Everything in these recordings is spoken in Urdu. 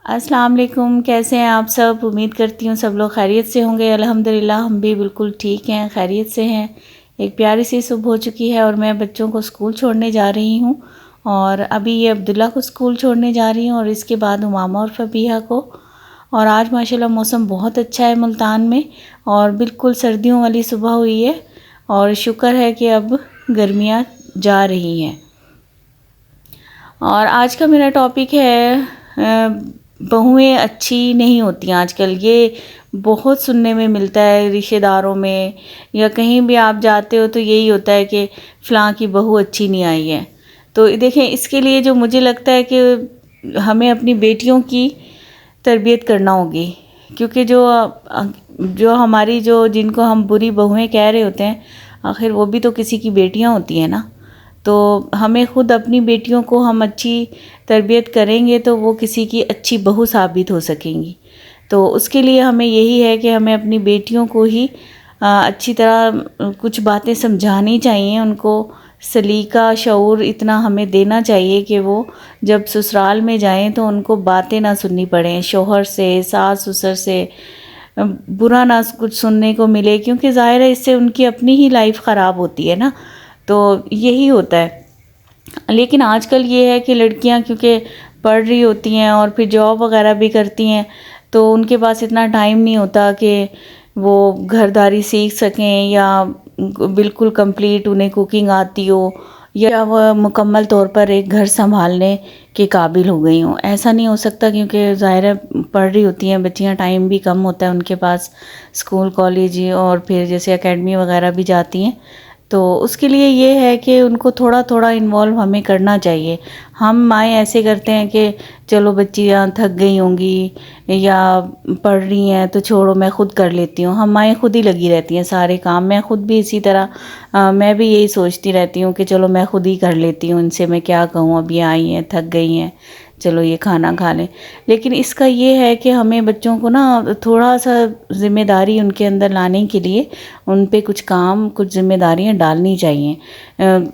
السلام علیکم، کیسے ہیں آپ سب؟ امید کرتی ہوں سب لوگ خیریت سے ہوں گے۔ الحمدللہ ہم بھی بالکل ٹھیک ہیں، خیریت سے ہیں۔ ایک پیاری سی صبح ہو چکی ہے اور میں بچوں کو اسکول چھوڑنے جا رہی ہوں، اور ابھی یہ عبداللہ کو اسکول چھوڑنے جا رہی ہوں اور اس کے بعد امامہ اور فبیہہ کو۔ اور آج ماشاءاللہ موسم بہت اچھا ہے ملتان میں، اور بالکل سردیوں والی صبح ہوئی ہے، اور شکر ہے کہ اب گرمیاں جا رہی ہیں۔ اور آج کا میرا ٹاپک ہے بہویں اچھی نہیں ہوتی آج کل۔ یہ بہت سننے میں ملتا ہے رشتہ داروں میں، یا کہیں بھی آپ جاتے ہو تو یہی ہوتا ہے کہ فلاں کی بہو اچھی نہیں آئی ہے۔ تو دیکھیں، اس کے لیے جو مجھے لگتا ہے کہ ہمیں اپنی بیٹیوں کی تربیت کرنا ہوگی، کیونکہ جو ہماری جن کو ہم بری بہویں کہہ رہے ہوتے ہیں، آخر وہ بھی تو کسی کی بیٹیاں ہوتی ہیں نا۔ تو ہمیں خود اپنی بیٹیوں کو ہم اچھی تربیت کریں گے تو وہ کسی کی اچھی بہو ثابت ہو سکیں گی۔ تو اس کے لیے ہمیں یہی ہے کہ ہمیں اپنی بیٹیوں کو ہی اچھی طرح کچھ باتیں سمجھانی چاہیے، ان کو سلیقہ شعور اتنا ہمیں دینا چاہیے کہ وہ جب سسرال میں جائیں تو ان کو باتیں نہ سننی پڑیں، شوہر سے، ساس سسر سے برا نہ کچھ سننے کو ملے، کیونکہ ظاہر ہے اس سے ان کی اپنی ہی لائف خراب ہوتی ہے نا۔ تو یہی ہوتا ہے۔ لیکن آج کل یہ ہے کہ لڑکیاں کیونکہ پڑھ رہی ہوتی ہیں اور پھر جاب وغیرہ بھی کرتی ہیں، تو ان کے پاس اتنا ٹائم نہیں ہوتا کہ وہ گھرداری سیکھ سکیں، یا بالکل کمپلیٹ انہیں کوکنگ آتی ہو، یا وہ مکمل طور پر ایک گھر سنبھالنے کے قابل ہو گئی ہوں۔ ایسا نہیں ہو سکتا، کیونکہ ظاہر ہے پڑھ رہی ہوتی ہیں بچیاں، ٹائم بھی کم ہوتا ہے ان کے پاس، اسکول کالج اور پھر جیسے اکیڈمی وغیرہ بھی جاتی ہیں۔ تو اس کے لیے یہ ہے کہ ان کو تھوڑا تھوڑا انوالو ہمیں کرنا چاہیے۔ ہم مائیں ایسے کرتے ہیں کہ چلو بچیاں تھک گئی ہوں گی یا پڑھ رہی ہیں تو چھوڑو میں خود کر لیتی ہوں، ہم مائیں خود ہی لگی رہتی ہیں سارے کام۔ میں خود بھی اسی طرح میں بھی یہی سوچتی رہتی ہوں کہ چلو میں خود ہی کر لیتی ہوں، ان سے میں کیا کہوں، اب یہ آئی ہیں تھک گئی ہیں، چلو یہ کھانا کھا لیں۔ لیکن اس کا یہ ہے کہ ہمیں بچوں کو نا تھوڑا سا ذمہ داری ان کے اندر لانے کے لیے ان پہ کچھ کام، کچھ ذمہ داریاں ڈالنی چاہیے۔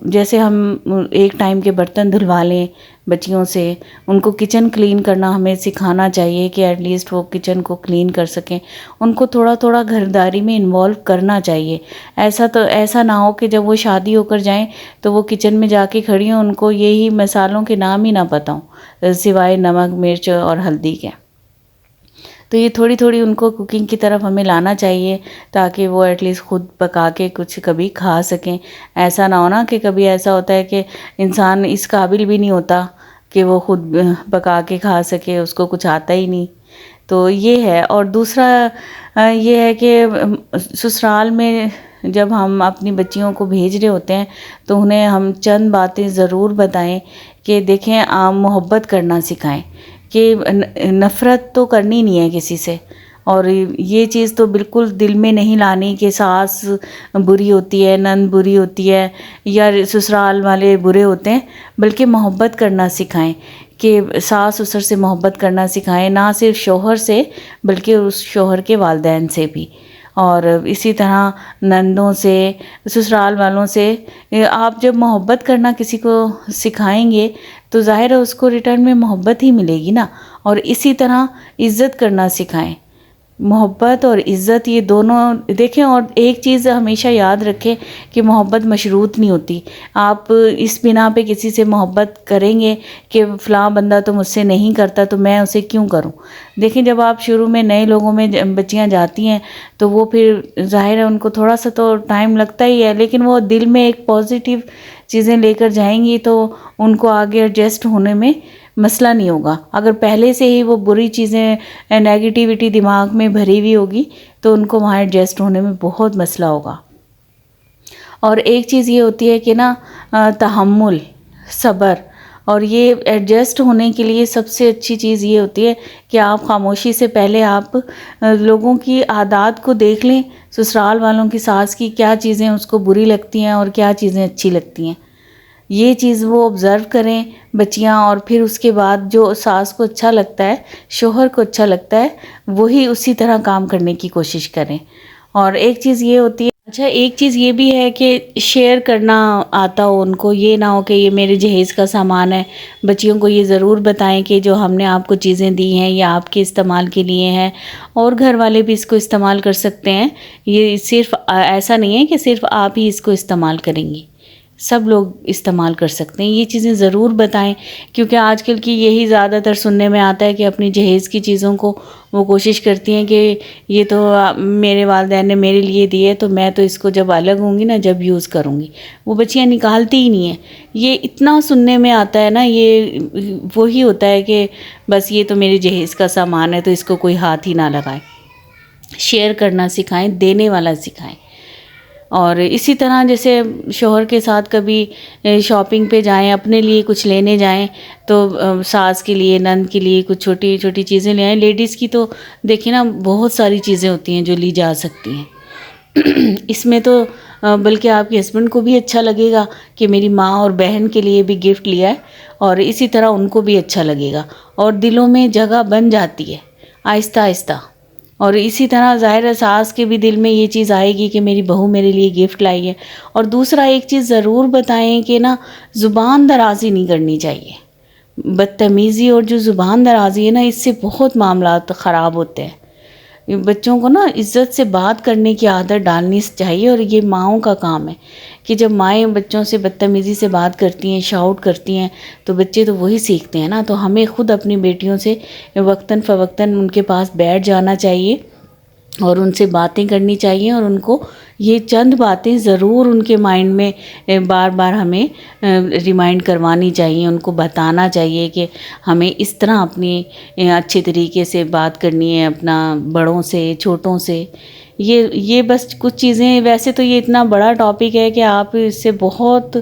جیسے ہم ایک ٹائم کے برتن دھلوا لیں بچیوں سے، ان کو کچن کلین کرنا ہمیں سکھانا چاہیے کہ ایٹ لیسٹ وہ کچن کو کلین کر سکیں۔ ان کو تھوڑا تھوڑا گھرداری میں انوالو کرنا چاہیے۔ ایسا نہ ہو کہ جب وہ شادی ہو کر جائیں تو وہ کچن میں جا کے کھڑی ہوں، ان کو یہی مصالحوں کے نام ہی نہ پتہ ہوں سوائے نمک مرچ اور ہلدی کے۔ تو یہ تھوڑی تھوڑی ان کو کوکنگ کی طرف ہمیں لانا چاہیے، تاکہ وہ ایٹ لیسٹ خود پکا کے کچھ کبھی کھا سکیں۔ ایسا نہ ہونا کہ کبھی ایسا ہوتا ہے کہ انسان اس قابل بھی نہیں ہوتا کہ وہ خود پکا کے کھا سکے، اس کو کچھ آتا ہی نہیں۔ تو یہ ہے۔ اور دوسرا یہ ہے کہ سسرال میں جب ہم اپنی بچیوں کو بھیج رہے ہوتے ہیں تو انہیں ہم چند باتیں ضرور بتائیں کہ دیکھیں، آپ محبت کرنا سکھائیں، کہ نفرت تو کرنی نہیں ہے کسی سے، اور یہ چیز تو بالکل دل میں نہیں لانی کہ ساس بری ہوتی ہے، نند بری ہوتی ہے، یا سسرال والے برے ہوتے ہیں، بلکہ محبت کرنا سکھائیں، کہ ساس سسر سے محبت کرنا سکھائیں، نہ صرف شوہر سے بلکہ اس شوہر کے والدین سے بھی، اور اسی طرح نندوں سے، سسرال والوں سے۔ آپ جب محبت کرنا کسی کو سکھائیں گے تو ظاہر ہے اس کو ریٹرن میں محبت ہی ملے گی نا۔ اور اسی طرح عزت کرنا سکھائیں۔ محبت اور عزت یہ دونوں دیکھیں، اور ایک چیز ہمیشہ یاد رکھیں کہ محبت مشروط نہیں ہوتی۔ آپ اس بنا پہ کسی سے محبت کریں گے کہ فلاں بندہ تو مجھ سے نہیں کرتا تو میں اسے کیوں کروں۔ دیکھیں، جب آپ شروع میں نئے لوگوں میں بچیاں جاتی ہیں تو وہ پھر ظاہر ہے ان کو تھوڑا سا تو ٹائم لگتا ہی ہے، لیکن وہ دل میں ایک پازیٹیو چیزیں لے کر جائیں گی تو ان کو آگے ایڈجسٹ ہونے میں مسئلہ نہیں ہوگا۔ اگر پہلے سے ہی وہ بری چیزیں، نیگیٹیوٹی دماغ میں بھری ہوئی ہوگی تو ان کو وہاں ایڈجسٹ ہونے میں بہت مسئلہ ہوگا۔ اور ایک چیز یہ ہوتی ہے کہ نا تحمل، صبر، اور یہ ایڈجسٹ ہونے کے لیے سب سے اچھی چیز یہ ہوتی ہے کہ آپ خاموشی سے پہلے آپ لوگوں کی عادات کو دیکھ لیں، سسرال والوں کی ساس کی کیا چیزیں اس کو بری لگتی ہیں اور کیا چیزیں اچھی لگتی ہیں، یہ چیز وہ آبزرو کریں بچیاں، اور پھر اس کے بعد جو ساس کو اچھا لگتا ہے، شوہر کو اچھا لگتا ہے، وہی اسی طرح کام کرنے کی کوشش کریں۔ اور ایک چیز یہ ہوتی ہے اچھا ایک چیز یہ بھی ہے کہ شیئر کرنا آتا ہو ان کو، یہ نہ ہو کہ یہ میرے جہیز کا سامان ہے. بچیوں کو یہ ضرور بتائیں کہ جو ہم نے آپ کو چیزیں دی ہیں یہ آپ کے استعمال کے لیے ہیں، اور گھر والے بھی اس کو استعمال کر سکتے ہیں. یہ صرف ایسا نہیں ہے کہ صرف آپ ہی اس کو استعمال کریں گی، سب لوگ استعمال کر سکتے ہیں. یہ چیزیں ضرور بتائیں، کیونکہ آج کل کی یہی زیادہ تر سننے میں آتا ہے کہ اپنی جہیز کی چیزوں کو وہ کوشش کرتی ہیں کہ یہ تو میرے والدین نے میرے لیے دیے تو میں تو اس کو جب الگ ہوں گی نا جب یوز کروں گی. وہ بچیاں نکالتی ہی نہیں ہیں. یہ اتنا سننے میں آتا ہے نا، یہ وہی ہوتا ہے کہ بس یہ تو میرے جہیز کا سامان ہے تو اس کو کوئی ہاتھ ہی نہ لگائے. شیئر کرنا سکھائیں، دینے والا سکھائیں. اور اسی طرح جیسے شوہر کے ساتھ کبھی شاپنگ پہ جائیں، اپنے لیے کچھ لینے جائیں تو ساس کے لیے، نند کے لیے کچھ چھوٹی چھوٹی چیزیں لے آئیں. لیڈیز کی تو دیکھیں نا بہت ساری چیزیں ہوتی ہیں جو لی جا سکتی ہیں. اس میں تو بلکہ آپ کے ہسبینڈ کو بھی اچھا لگے گا کہ میری ماں اور بہن کے لیے بھی گفٹ لیا ہے، اور اسی طرح ان کو بھی اچھا لگے گا اور دلوں میں جگہ بن جاتی ہے آہستہ آہستہ. اور اسی طرح ظاہر ہے ساس کے بھی دل میں یہ چیز آئے گی کہ میری بہو میرے لیے گفٹ لائی ہے. اور دوسرا ایک چیز ضرور بتائیں کہ نا زبان درازی نہیں کرنی چاہیے. بدتمیزی اور جو زبان درازی ہے نا اس سے بہت معاملات خراب ہوتے ہیں. بچوں کو نا عزت سے بات کرنے کی عادت ڈالنی چاہیے، اور یہ ماؤں کا کام ہے کہ جب مائیں بچوں سے بدتمیزی سے بات کرتی ہیں، شاؤٹ کرتی ہیں، تو بچے تو وہی سیکھتے ہیں نا. تو ہمیں خود اپنی بیٹیوں سے وقتاً فوقتاً ان کے پاس بیٹھ جانا چاہیے اور ان سے باتیں کرنی چاہیے، اور ان کو یہ چند باتیں ضرور ان کے مائنڈ میں بار بار ہمیں ریمائنڈ کروانی چاہیے. ان کو بتانا چاہیے کہ ہمیں اس طرح اپنی اچھے طریقے سے بات کرنی ہے اپنا بڑوں سے، چھوٹوں سے. یہ بس کچھ چیزیں، ویسے تو یہ اتنا بڑا ٹاپک ہے کہ آپ اس سے بہت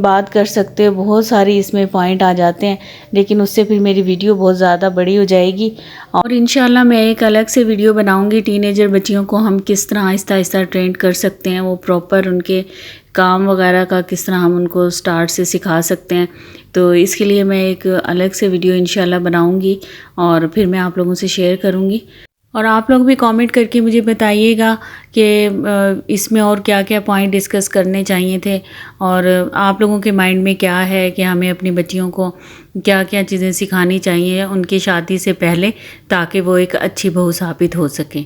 بات کر سکتے ہو، بہت ساری اس میں پوائنٹ آ جاتے ہیں، لیکن اس سے پھر میری ویڈیو بہت زیادہ بڑی ہو جائے گی. اور انشاءاللہ میں ایک الگ سے ویڈیو بناؤں گی ٹین ایجر بچیوں کو ہم کس طرح آہستہ آہستہ ٹرینڈ کر سکتے ہیں، وہ پراپر ان کے کام وغیرہ کا کس طرح ہم ان کو سٹارٹ سے سکھا سکتے ہیں. تو اس کے لیے میں ایک الگ سے ویڈیو انشاءاللہ بناؤں گی اور پھر میں آپ لوگوں سے شیئر کروں گی. اور آپ لوگ بھی کامنٹ کر کے مجھے بتائیے گا کہ اس میں اور کیا کیا پوائنٹ ڈسکس کرنے چاہیے تھے، اور آپ لوگوں کے مائنڈ میں کیا ہے کہ ہمیں اپنی بچیوں کو کیا کیا چیزیں سکھانی چاہیے ان کی شادی سے پہلے تاکہ وہ ایک اچھی بہو ثابت ہو سکیں.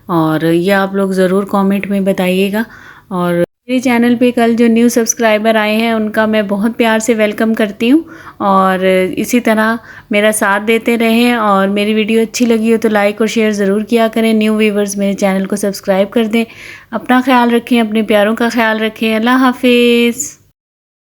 اور یہ آپ لوگ ضرور کامنٹ میں بتائیے گا. اور میرے چینل پہ کل جو نیو سبسکرائبر آئے ہیں ان کا میں بہت پیار سے ویلکم کرتی ہوں، اور اسی طرح میرا ساتھ دیتے رہیں. اور میری ویڈیو اچھی لگی ہو تو لائک اور شیئر ضرور کیا کریں. نیو ویورز میرے چینل کو سبسکرائب کر دیں. اپنا خیال رکھیں، اپنے پیاروں کا خیال رکھیں. اللہ حافظ.